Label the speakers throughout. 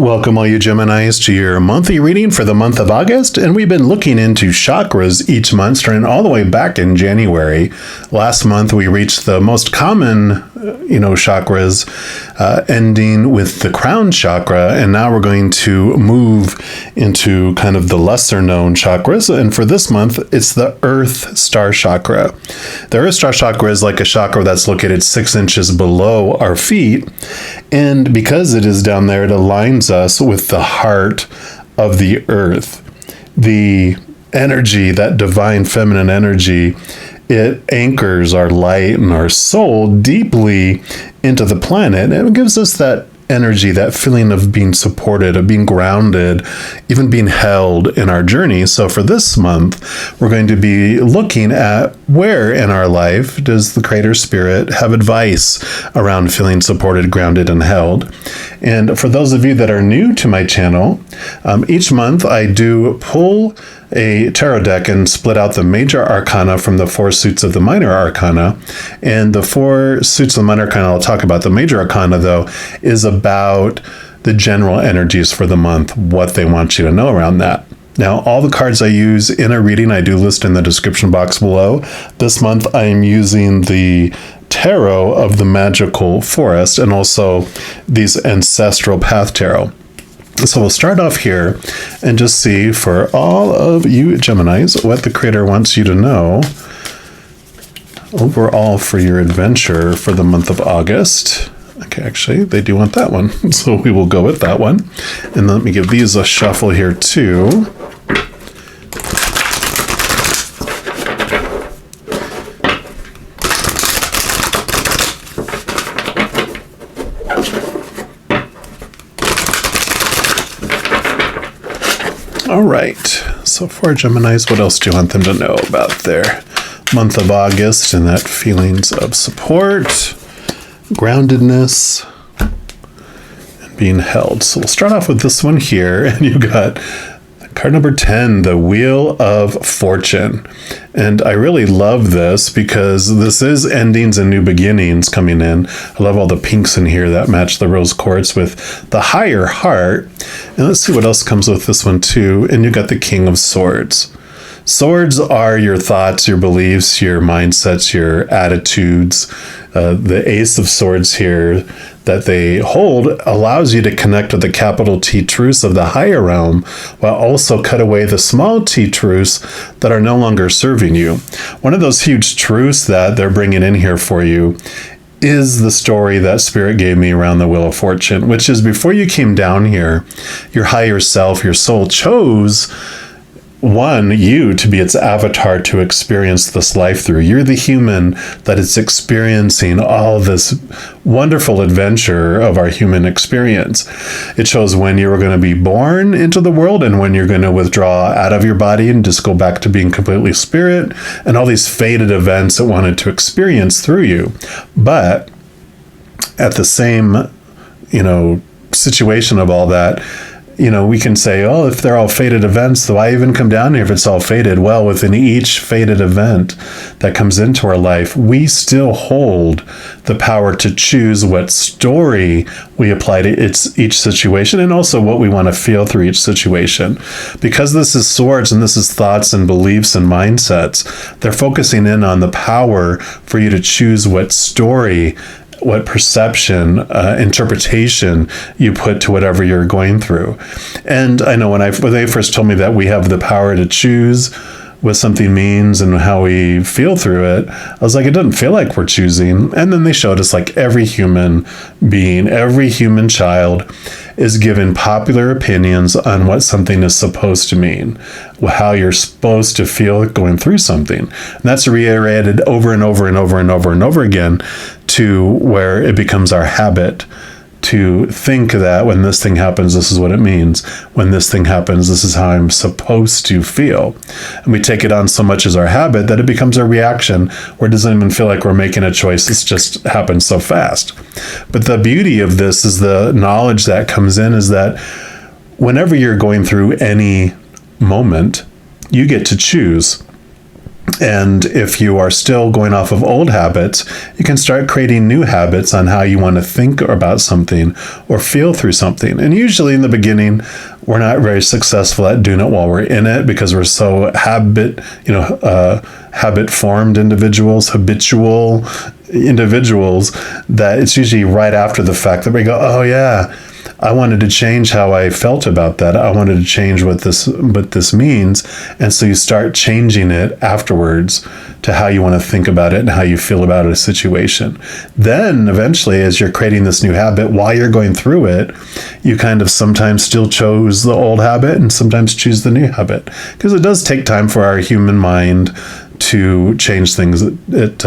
Speaker 1: Welcome all you Geminis to your monthly reading for the month of August, and we've been looking into chakras each month starting all the way back in January. Last month we reached the most common chakras, ending with the crown chakra, and now we're going to move into kind of the lesser known chakras, and for this month it's the Earth Star Chakra. The Earth Star Chakra is like a chakra that's located 6 inches below our feet, and because it is down there, it aligns us with the heart of the earth. The energy, that divine feminine energy, it anchors our light and our soul deeply into the planet, and it gives us that energy, that feeling of being supported, of being grounded, even being held in our journey. So for this month, we're going to be looking at where in our life does the Creator Spirit have advice around feeling supported, grounded, and held. And for those of you that are new to my channel, each month I do pull a tarot deck and split out the major arcana from the 4 suits of the minor arcana. And the 4 suits of the minor arcana I'll talk about. The major arcana, though, is about the general energies for the month, what they want you to know around that. Now, all the cards I use in a reading, I do list in the description box below. This month, I am using the Tarot of the Magical Forest and also these Ancestral Path Tarot. So we'll start off here and just see for all of you Geminis what the Creator wants you to know overall for your adventure for the month of August. Okay, actually, they do want that one, so we will go with that one. And let me give these a shuffle here too. All right, so for Geminis, what else do you want them to know about their month of August and that feelings of support, groundedness, and being held? So we'll start off with this one here, and you got card number 10, the Wheel of Fortune. And I really love this because this is endings and new beginnings coming in. I love all the pinks in here that match the rose quartz with the higher heart. And let's see what else comes with this one too. And you got the King of Swords. Swords are your thoughts, your beliefs, your mindsets, your attitudes. The Ace of Swords here that they hold allows you to connect with the capital T truths of the higher realm while also cut away the small t truths that are no longer serving you. One of those huge truths that they're bringing in here for you is the story that Spirit gave me around the Wheel of Fortune, which is before you came down here, your higher self, your soul chose you to be its avatar to experience this life through. You're the human that is experiencing all this wonderful adventure of our human experience. It shows when you were going to be born into the world and when you're going to withdraw out of your body and just go back to being completely spirit, and all these fated events it wanted to experience through you. But at the same, situation of all that, we can say, oh, if they're all fated events, why even come down here if it's all fated? Well, within each fated event that comes into our life, we still hold the power to choose what story we apply to each situation and also what we want to feel through each situation. Because this is swords and this is thoughts and beliefs and mindsets, they're focusing in on the power for you to choose what story, what perception, interpretation you put to whatever you're going through. And I know when they first told me that we have the power to choose what something means and how we feel through it, I was like, it doesn't feel like we're choosing. And then they showed us like every human being, every human child is given popular opinions on what something is supposed to mean, how you're supposed to feel going through something. And that's reiterated over and over and over and over and over again to where it becomes our habit to think that when this thing happens, this is what it means. When this thing happens, this is how I'm supposed to feel. And we take it on so much as our habit that it becomes a reaction where it doesn't even feel like we're making a choice. It's just happens so fast. But the beauty of this is the knowledge that comes in is that whenever you're going through any moment, you get to choose. And if you are still going off of old habits, you can start creating new habits on how you want to think about something or feel through something. And usually in the beginning, we're not very successful at doing it while we're in it because we're so habit formed individuals, habitual individuals, that it's usually right after the fact that we go, oh yeah, I wanted to change how I felt about that. I wanted to change what this means. And so you start changing it afterwards to how you want to think about it and how you feel about a situation. Then eventually, as you're creating this new habit, while you're going through it, you kind of sometimes still chose the old habit and sometimes choose the new habit. Because it does take time for our human mind to change things. It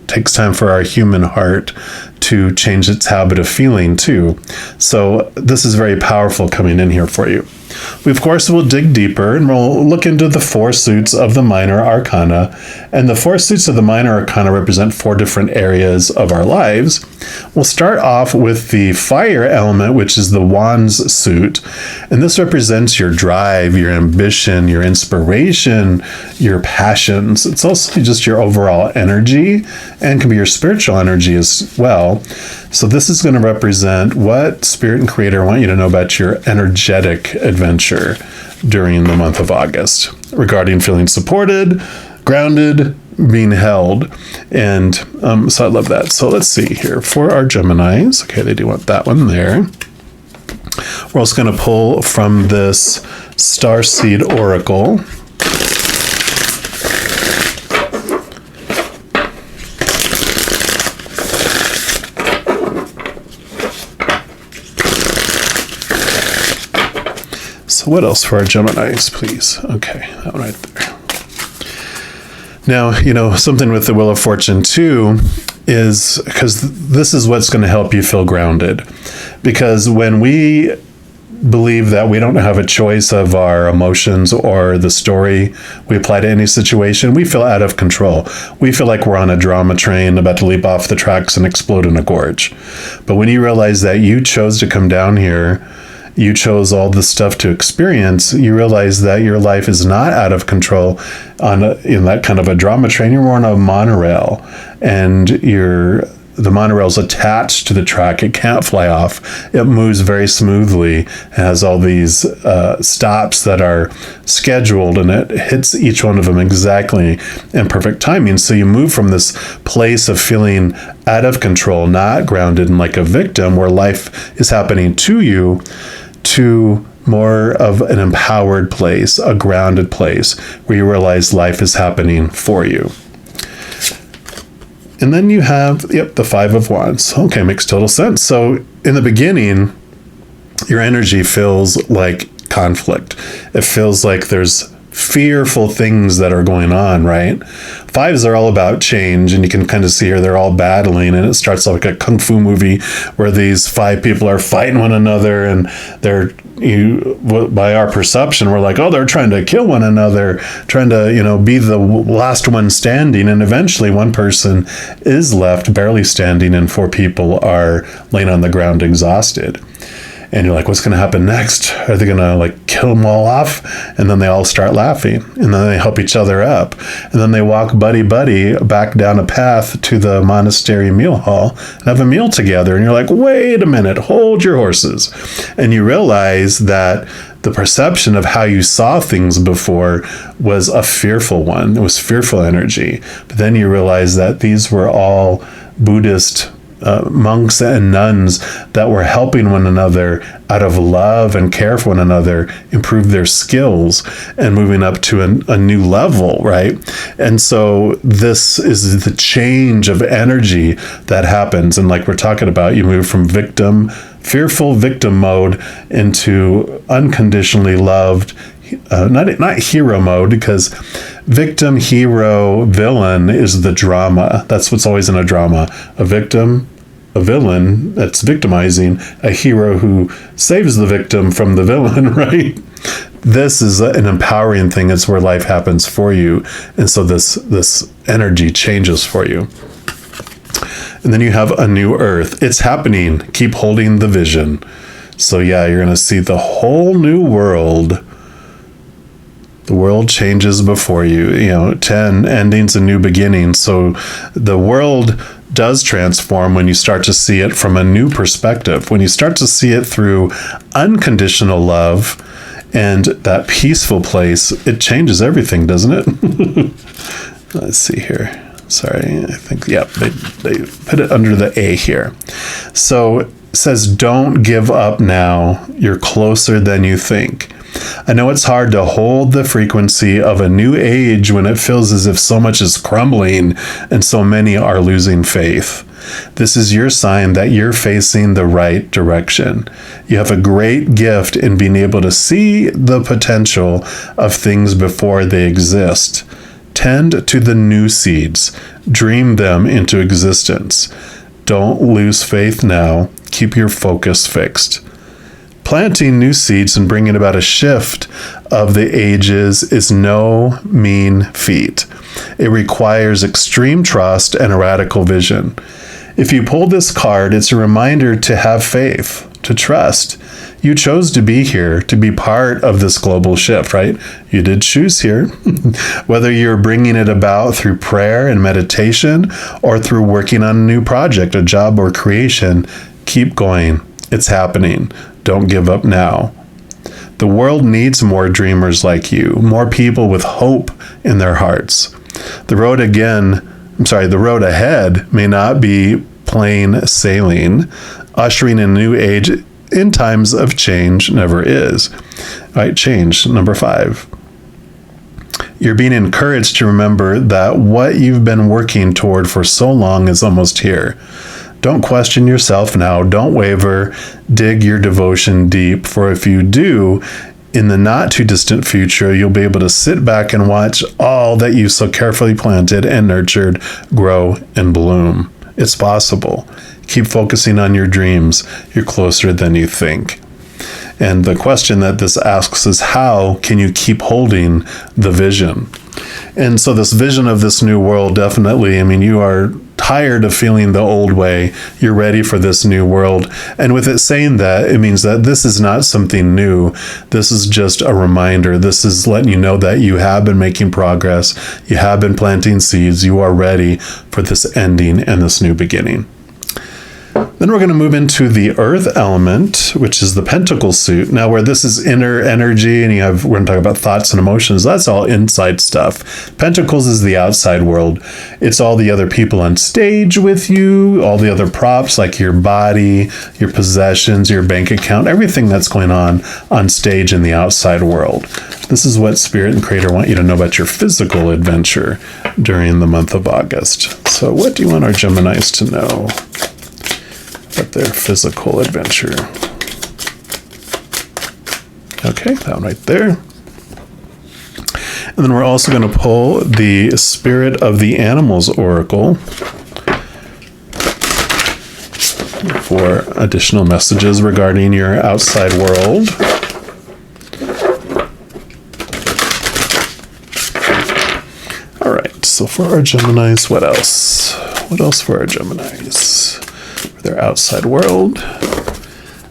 Speaker 1: takes time for our human heart to change its habit of feeling too. So this is very powerful coming in here for you. We, of course, will dig deeper and we'll look into the 4 suits of the minor arcana. And the 4 suits of the minor arcana represent 4 different areas of our lives. We'll start off with the fire element, which is the wands suit. And this represents your drive, your ambition, your inspiration, your passions. It's also just your overall energy and can be your spiritual energy as well. So this is going to represent what Spirit and Creator want you to know about your energetic adventure during the month of August regarding feeling supported, grounded, being held. And so I love that. So let's see here for our Geminis. Okay, they do want that one there. We're also going to pull from this Starseed Oracle. So what else for our Geminis, please? Okay, that one right there. Now, something with the Wheel of Fortune too is because this is what's going to help you feel grounded. Because when we believe that we don't have a choice of our emotions or the story we apply to any situation, we feel out of control. We feel like we're on a drama train about to leap off the tracks and explode in a gorge. But when you realize that you chose to come down here, you chose all this stuff to experience, you realize that your life is not out of control in that kind of a drama train. You're more on a monorail, and the monorail's attached to the track. It can't fly off. It moves very smoothly. It has all these stops that are scheduled, and it hits each one of them exactly in perfect timing. So you move from this place of feeling out of control, not grounded and like a victim where life is happening to you, to more of an empowered place, a grounded place where you realize life is happening for you. And then you have, the 5 of Wands. Okay, makes total sense. So in the beginning, your energy feels like conflict. It feels like there's fearful things that are going on, right? 5s are all about change, and you can kind of see here they're all battling, and it starts like a kung fu movie where these 5 people are fighting one another, and by our perception, we're like, oh, they're trying to kill one another, trying to, be the last one standing, and eventually one person is left barely standing, and 4 people are laying on the ground exhausted. And you're like, what's going to happen next? Are they going to kill them all off? And then they all start laughing, and then they help each other up. And then they walk buddy back down a path to the monastery meal hall and have a meal together. And you're like, wait a minute, hold your horses. And you realize that the perception of how you saw things before was a fearful one. It was fearful energy. But then you realize that these were all Buddhist monks and nuns that were helping one another out of love and care for one another, improve their skills, and moving up to a new level, right? And so this is the change of energy that happens. And like we're talking about, you move from fearful victim mode into unconditionally loved, not hero mode, because victim, hero, villain is the drama. That's what's always in a drama. A victim, a villain that's victimizing, a hero who saves the victim from the villain, right? This is an empowering thing. It's where life happens for you. And so this energy changes for you. And then you have a new earth. It's happening. Keep holding the vision. So yeah, you're going to see the whole new world The world changes before you. 10 endings and new beginnings. So the world does transform when you start to see it from a new perspective. When you start to see it through unconditional love and that peaceful place, it changes everything, doesn't it? Let's see here. Sorry, I think, they put it under the A here. So it says, don't give up now. You're closer than you think. I know it's hard to hold the frequency of a new age when it feels as if so much is crumbling and so many are losing faith. This is your sign that you're facing the right direction. You have a great gift in being able to see the potential of things before they exist. Tend to the new seeds. Dream them into existence. Don't lose faith now. Keep your focus fixed. Planting new seeds and bringing about a shift of the ages is no mean feat. It requires extreme trust and a radical vision. If you pull this card, it's a reminder to have faith, to trust. You chose to be here, to be part of this global shift, right? You did choose here. Whether you're bringing it about through prayer and meditation or through working on a new project, a job, or creation, keep going. It's happening. Don't give up now. The world needs more dreamers like you, more people with hope in their hearts. The road ahead may not be plain sailing. Ushering in a new age in times of change never is. All right, change, number 5. You're being encouraged to remember that what you've been working toward for so long is almost here. Don't question yourself now. Don't waver. Dig your devotion deep. For if you do, in the not too distant future, you'll be able to sit back and watch all that you so carefully planted and nurtured grow and bloom. It's possible. Keep focusing on your dreams. You're closer than you think. And the question that this asks is, how can you keep holding the vision? And so this vision of this new world, definitely, you are tired of feeling the old way. You're ready for this new world. And with it saying that, it means that this is not something new. This is just a reminder. This is letting you know that you have been making progress. You have been planting seeds. You are ready for this ending and this new beginning. Then we're going to move into the earth element, which is the pentacle suit. Now, where this is inner energy and we're going to talk about thoughts and emotions, that's all inside stuff. Pentacles is the outside world. It's all the other people on stage with you, all the other props like your body, your possessions, your bank account, everything that's going on stage in the outside world. This is what Spirit and Creator want you to know about your physical adventure during the month of August. So what do you want our Geminis to know about their physical adventure? Okay, that one right there. And then we're also going to pull the Spirit of the Animals Oracle for additional messages regarding your outside world. All right, so for our Geminis, what else? What else for our Geminis? For their outside world.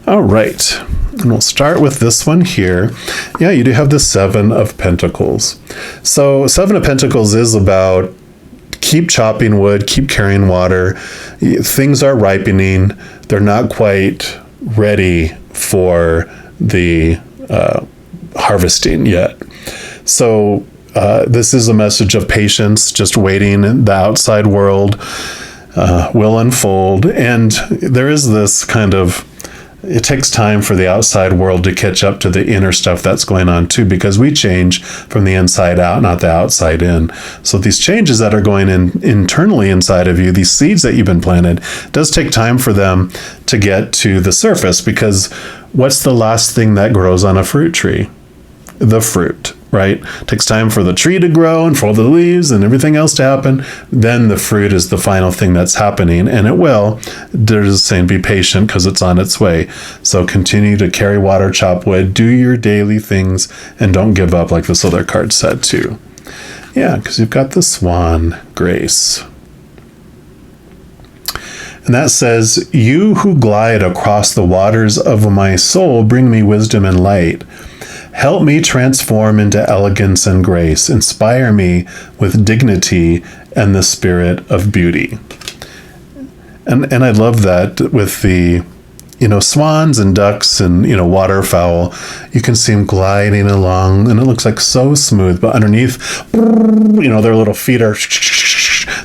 Speaker 1: All right. And we'll start with this one here. Yeah, you do have the 7 of Pentacles. So 7 of Pentacles is about keep chopping wood, keep carrying water. Things are ripening. They're not quite ready for the harvesting yet. So this is a message of patience, just waiting. The outside world will unfold. And there is this kind of, it takes time for the outside world to catch up to the inner stuff that's going on too, because we change from the inside out, not the outside in. So these changes that are going in internally inside of you, these seeds that you've been planted, it does take time for them to get to the surface, because what's the last thing that grows on a fruit tree? The fruit, right? It takes time for the tree to grow and for all the leaves and everything else to happen. Then the fruit is the final thing that's happening, and it will. There's saying be patient because it's on its way. So continue to carry water, chop wood, do your daily things, and don't give up like this other card said too. Yeah, because you've got the Swan Grace. And that says, you who glide across the waters of my soul, bring me wisdom and light. Help me transform into elegance and grace. Inspire me with dignity and the spirit of beauty. And I love that with the, swans and ducks and, waterfowl. You can see them gliding along, and it looks like so smooth, but underneath, their little feet are,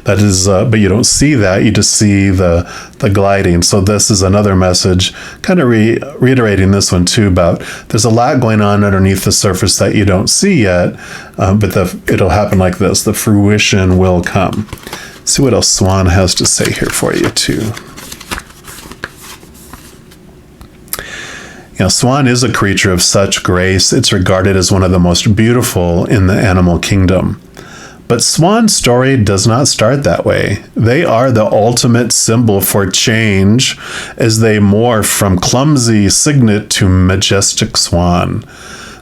Speaker 1: that is, but you don't see that. You just see the gliding. So this is another message, kind of reiterating this one too, about there's a lot going on underneath the surface that you don't see yet, but it'll happen like this. The fruition will come. See what else Swan has to say here for you too. Swan is a creature of such grace. It's regarded as one of the most beautiful in the animal kingdom. But Swan's story does not start that way. They are the ultimate symbol for change as they morph from clumsy cygnet to majestic swan.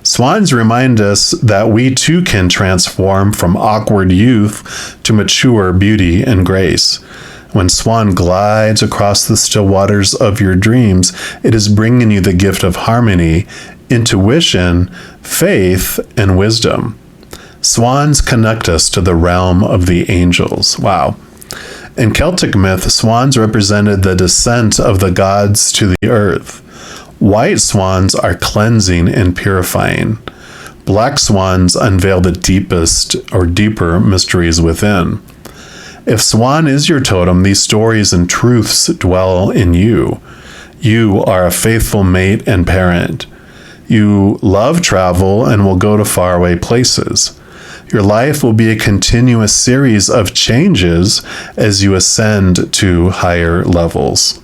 Speaker 1: Swans remind us that we too can transform from awkward youth to mature beauty and grace. When Swan glides across the still waters of your dreams, it is bringing you the gift of harmony, intuition, faith, and wisdom. Swans connect us to the realm of the angels. Wow. In Celtic myth, swans represented the descent of the gods to the earth. White swans are cleansing and purifying. Black swans unveil the deepest or deeper mysteries within. If swan is your totem, these stories and truths dwell in you. You are a faithful mate and parent. You love travel and will go to faraway places. Your life will be a continuous series of changes as you ascend to higher levels.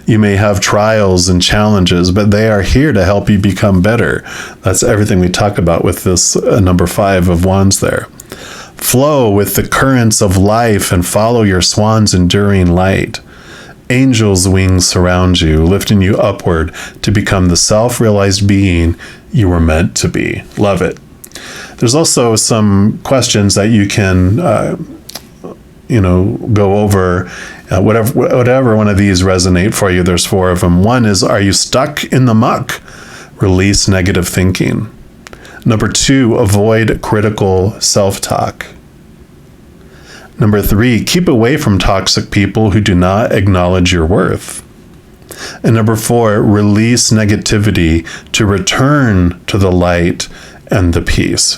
Speaker 1: You may have trials and challenges, but they are here to help you become better. That's everything we talk about with this number 5 of wands there. Flow with the currents of life and follow your swan's enduring light. Angels' wings surround you, lifting you upward to become the self-realized being you were meant to be. Love it. There's also some questions that you can, go over. Whatever one of these resonate for you, there's 4 of them. 1 is, are you stuck in the muck? Release negative thinking. Number 2, avoid critical self-talk. Number 3, keep away from toxic people who do not acknowledge your worth. And number 4, release negativity to return to the light and the peace.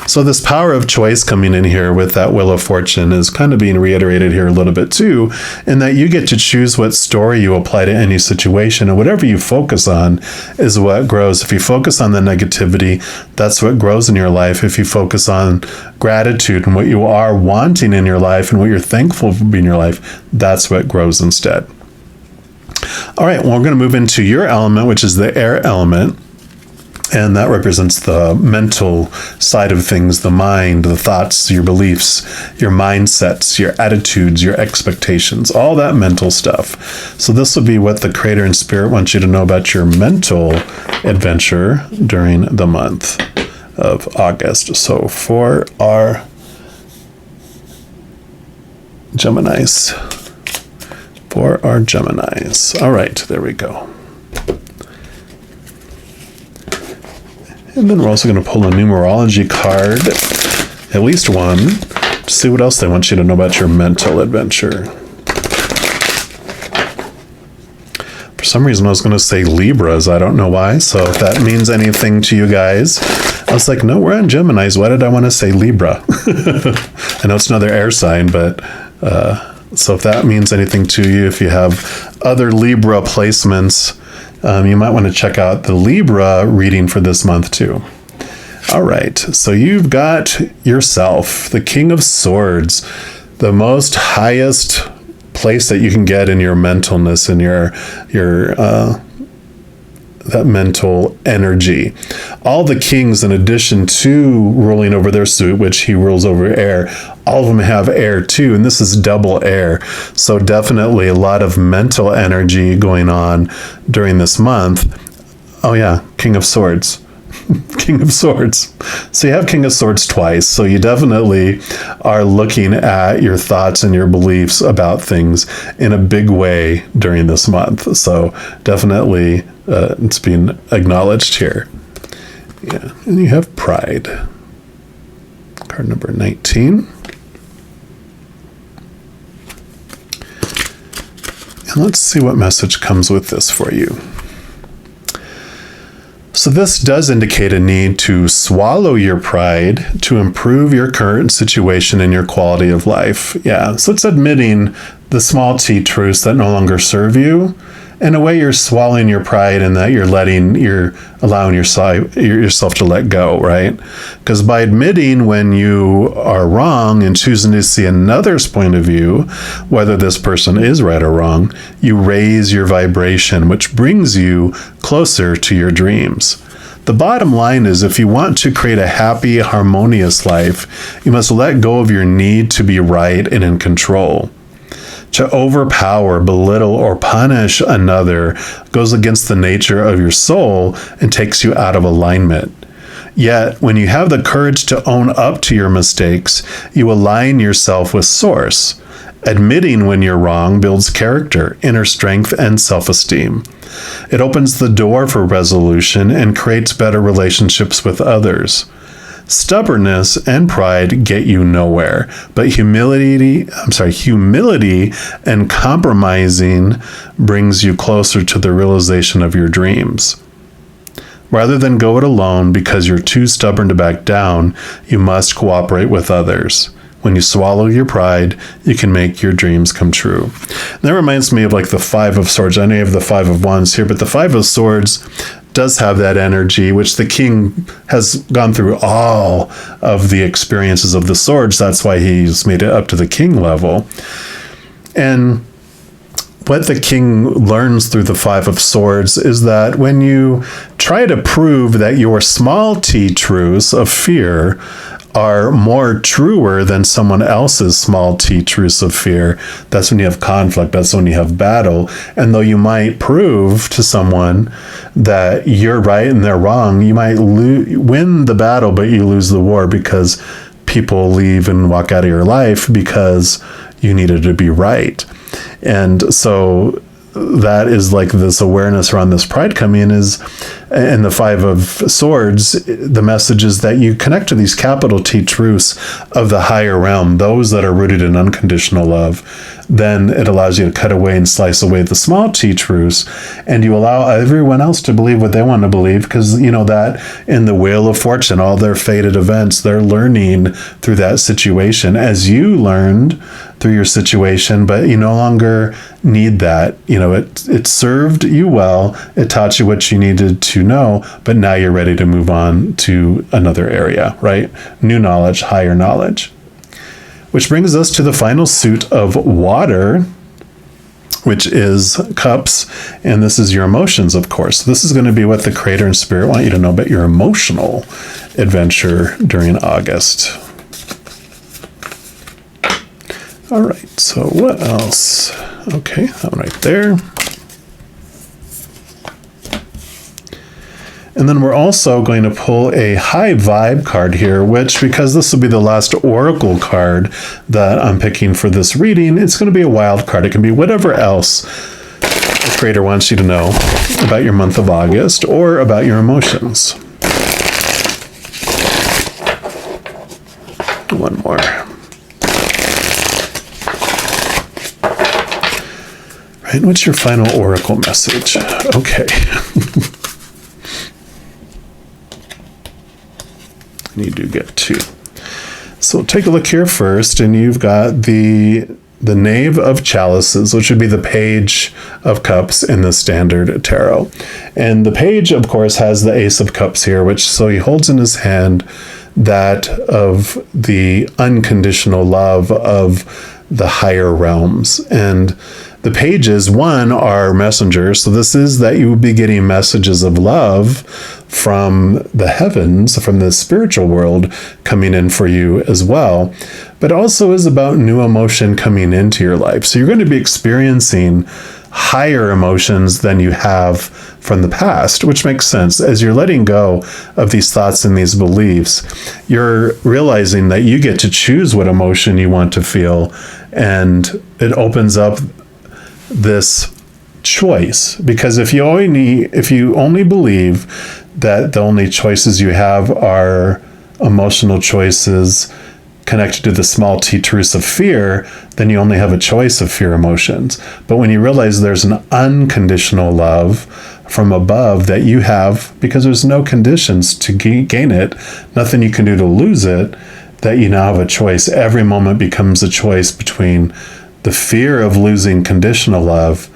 Speaker 1: So this power of choice coming in here with that Wheel of Fortune is kind of being reiterated here a little bit too, in that you get to choose what story you apply to any situation, and whatever you focus on is what grows. If you focus on the negativity, that's what grows in your life. If you focus on gratitude and what you are wanting in your life and what you're thankful for in your life, that's what grows instead. All right, well, we're going to move into your element, which is the air element. And that represents the mental side of things, the mind, the thoughts, your beliefs, your mindsets, your attitudes, your expectations, all that mental stuff. So this will be what the Creator and Spirit wants you to know about your mental adventure during the month of August. So for our Geminis. All right, there we go. And then we're also going to pull a numerology card, at least one, to see what else they want you to know about your mental adventure. For some reason, I was going to say Libras. I don't know why. So if that means anything to you guys, I was like, no, we're on Geminis. Why did I want to say Libra? I know it's another air sign, but so if that means anything to you, if you have other Libra placements, you might want to check out the Libra reading for this month too. All right, so you've got yourself, the King of Swords, the most highest place that you can get in your mentalness and your that mental energy. All the kings, in addition to ruling over their suit, which he rules over air, all of them have air too, and this is double air. So definitely a lot of mental energy going on during this month. Oh yeah, King of Swords. King of Swords. So you have King of Swords twice. So you definitely are looking at your thoughts and your beliefs about things in a big way during this month. So definitely it's being acknowledged here. Yeah, and you have pride. Card number 19. And let's see what message comes with this for you. So this does indicate a need to swallow your pride to improve your current situation and your quality of life. Yeah, so it's admitting the small t truths that no longer serve you. In a way, you're swallowing your pride and that you're allowing yourself to let go, right? Because by admitting when you are wrong and choosing to see another's point of view, whether this person is right or wrong, you raise your vibration, which brings you closer to your dreams. The bottom line is, if you want to create a happy, harmonious life, you must let go of your need to be right and in control. To overpower, belittle, or punish another goes against the nature of your soul and takes you out of alignment. Yet, when you have the courage to own up to your mistakes, you align yourself with Source. Admitting when you're wrong builds character, inner strength, and self-esteem. It opens the door for resolution and creates better relationships with others. Stubbornness and pride get you nowhere, but humility and compromising brings you closer to the realization of your dreams. Rather than go it alone because you're too stubborn to back down, you must cooperate with others. When you swallow your pride, you can make your dreams come true. And that reminds me of like the Five of Swords. I know you have the Five of Wands here, but the Five of Swords does have that energy, which the king has gone through all of the experiences of the swords. That's why he's made it up to the king level. And what the king learns through the Five of Swords is that when you try to prove that your small t truths of fear are more truer than someone else's small t truths of fear, that's when you have conflict, that's when you have battle. And though you might prove to someone that you're right and they're wrong, you might win the battle, but you lose the war because people leave and walk out of your life because you needed to be right. And so that is like this awareness around this pride coming in is, in the Five of Swords, the message is that you connect to these capital T truths of the higher realm, those that are rooted in unconditional love. Then it allows you to cut away and slice away the small t truths, and you allow everyone else to believe what they want to believe, because you know that in the Wheel of Fortune, all their fated events, they're learning through that situation as you learned through your situation, but you no longer need that. You know, it served you well, it taught you what you needed to know, but now you're ready to move on to another area, right? New knowledge, higher knowledge. Which brings us to the final suit of water, which is Cups, and this is your emotions, of course. This is going to be what the Creator and Spirit want you to know about your emotional adventure during August. All right, so what else? Okay, that one right there. And then we're also going to pull a high vibe card here, which, because this will be the last oracle card that I'm picking for this reading, it's going to be a wild card. It can be whatever else the Creator wants you to know about your month of August or about your emotions. One more. Right, what's your final oracle message? Okay. You do get two. So take a look here first, and you've got the Knave of Chalices, which would be the Page of Cups in the standard tarot. And the Page, of course, has the Ace of Cups here, which so he holds in his hand that of the unconditional love of the higher realms. And the pages, one, are messengers. So this is that you will be getting messages of love from the heavens, from the spiritual world coming in for you as well. But also is about new emotion coming into your life. So you're going to be experiencing higher emotions than you have from the past, which makes sense. As you're letting go of these thoughts and these beliefs, you're realizing that you get to choose what emotion you want to feel. And it opens up this choice, because if you only believe that the only choices you have are emotional choices connected to the small t truths of fear, then you only have a choice of fear emotions. But when you realize there's an unconditional love from above that you have, because there's no conditions to gain it, nothing you can do to lose it, that you now have a choice. Every moment becomes a choice between the fear of losing conditional love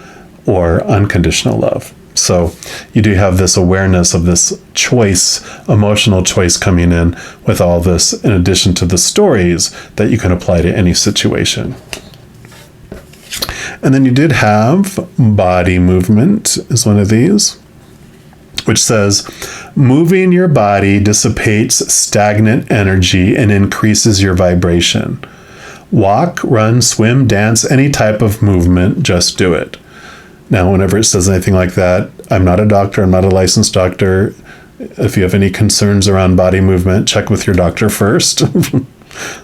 Speaker 1: or unconditional love. So you do have this awareness of this choice, emotional choice coming in with all this, in addition to the stories that you can apply to any situation. And then you did have body movement is one of these, which says, moving your body dissipates stagnant energy and increases your vibration. Walk, run, swim, dance, any type of movement, just do it. Now, whenever it says anything like that, I'm not a doctor, I'm not a licensed doctor. If you have any concerns around body movement, check with your doctor first.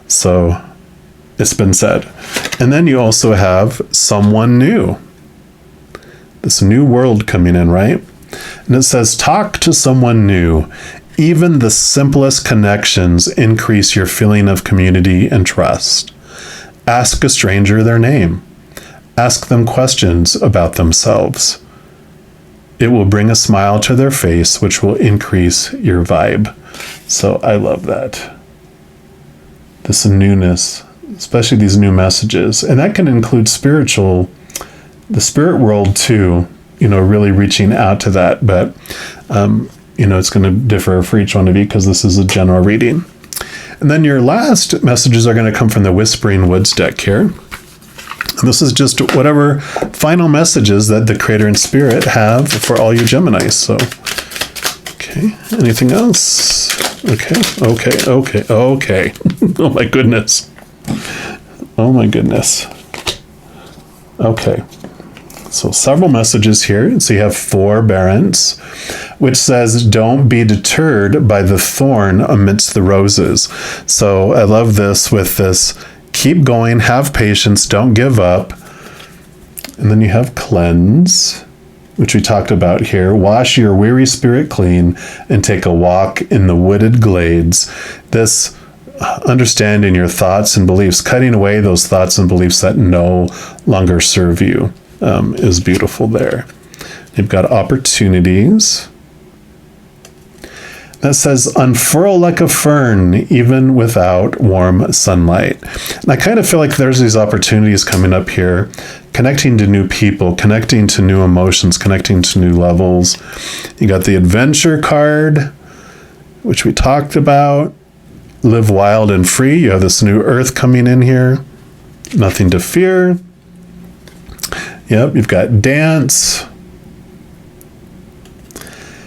Speaker 1: So it's been said. And then you also have someone new. This new world coming in, right? And it says, talk to someone new. Even the simplest connections increase your feeling of community and trust. Ask a stranger their name. Ask them questions about themselves. It will bring a smile to their face, which will increase your vibe. So I love that. This newness, especially these new messages. And that can include the spirit world too, really reaching out to that. But, it's going to differ for each one of you because this is a general reading. And then your last messages are going to come from the Whispering Woods deck here. And this is just whatever final messages that the Creator and Spirit have for all you Geminis. So, okay. Anything else? Okay. Oh my goodness. Okay. So several messages here. So you have forbearance, which says, don't be deterred by the thorn amidst the roses. So I love this with this. Keep going, have patience, don't give up. And then you have cleanse, which we talked about here. Wash your weary spirit clean and take a walk in the wooded glades. This understanding your thoughts and beliefs, cutting away those thoughts and beliefs that no longer serve you, is beautiful there. You've got opportunities. That says, unfurl like a fern, even without warm sunlight. And I kind of feel like there's these opportunities coming up here, connecting to new people, connecting to new emotions, connecting to new levels. You got the adventure card, which we talked about. Live wild and free. You have this new earth coming in here. Nothing to fear. Yep, you've got dance.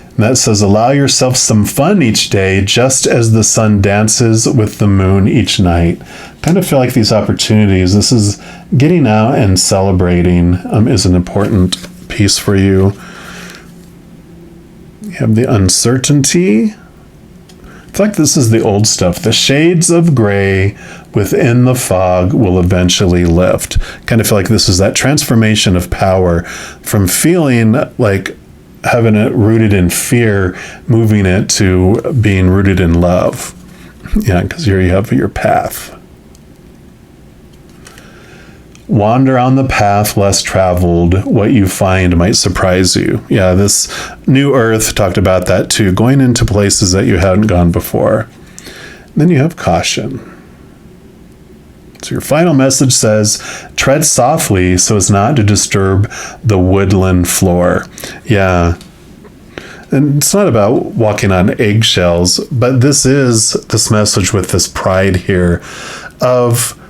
Speaker 1: And that says, allow yourself some fun each day, just as the sun dances with the moon each night. Kind of feel like these opportunities, this is getting out and celebrating is an important piece for you. You have the uncertainty. I feel like this is the old stuff. The shades of gray within the fog will eventually lift. Kind of feel like this is that transformation of power from feeling like having it rooted in fear, moving it to being rooted in love. Yeah, because here you have your path. Wander on the path less traveled. What you find might surprise you. Yeah, this new earth talked about that too, going into places that you hadn't gone before. Then you have caution. So your final message says, tread softly so as not to disturb the woodland floor. Yeah. And it's not about walking on eggshells, but this message with this pride here of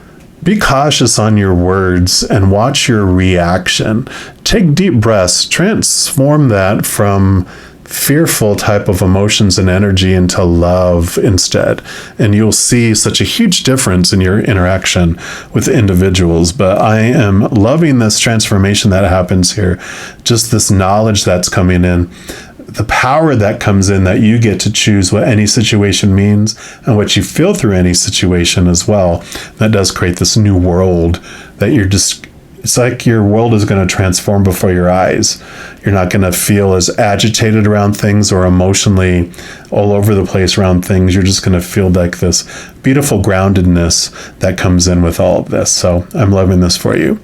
Speaker 1: be cautious on your words and watch your reaction. Take deep breaths, transform that from fearful type of emotions and energy into love instead. And you'll see such a huge difference in your interaction with individuals. But I am loving this transformation that happens here. Just this knowledge that's coming in. The power that comes in that you get to choose what any situation means and what you feel through any situation as well. That does create this new world that you're just It's like your world is going to transform before your eyes. You're not going to feel as agitated around things or emotionally all over the place around things. You're just going to feel like this beautiful groundedness that comes in with all of this. So I'm loving this for you.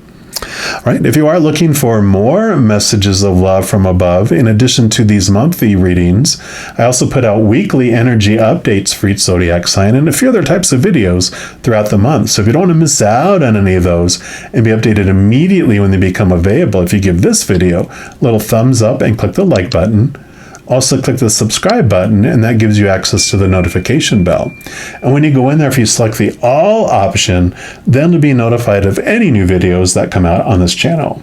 Speaker 1: All right. If you are looking for more messages of love from above, in addition to these monthly readings, I also put out weekly energy updates for each zodiac sign and a few other types of videos throughout the month. So if you don't want to miss out on any of those and be updated immediately when they become available, if you give this video a little thumbs up and click the like button, also click the subscribe button, and that gives you access to the notification bell. And when you go in there, if you select the all option, then you'll be notified of any new videos that come out on this channel.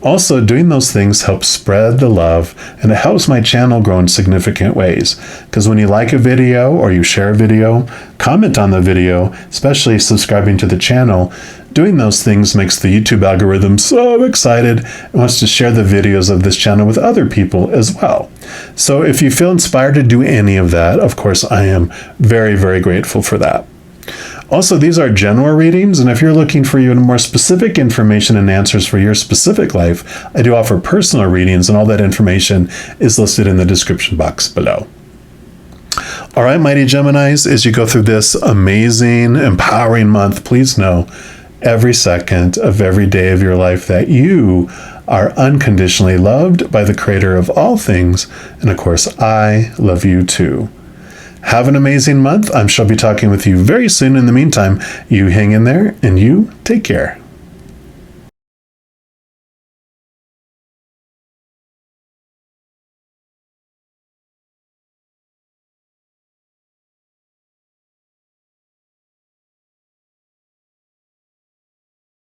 Speaker 1: Also, doing those things helps spread the love, and it helps my channel grow in significant ways. Because when you like a video or you share a video, comment on the video, especially subscribing to the channel, doing those things makes the YouTube algorithm so excited and wants to share the videos of this channel with other people as well. So if you feel inspired to do any of that, of course, I am very, very grateful for that. Also, these are general readings, and if you're looking for even more specific information and answers for your specific life, I do offer personal readings, and all that information is listed in the description box below. All right, mighty Geminis, as you go through this amazing, empowering month, please know every second of every day of your life that you are unconditionally loved by the Creator of all things, and of course, I love you too. Have an amazing month. I'm sure I'll be talking with you very soon. In the meantime, you hang in there and you take care.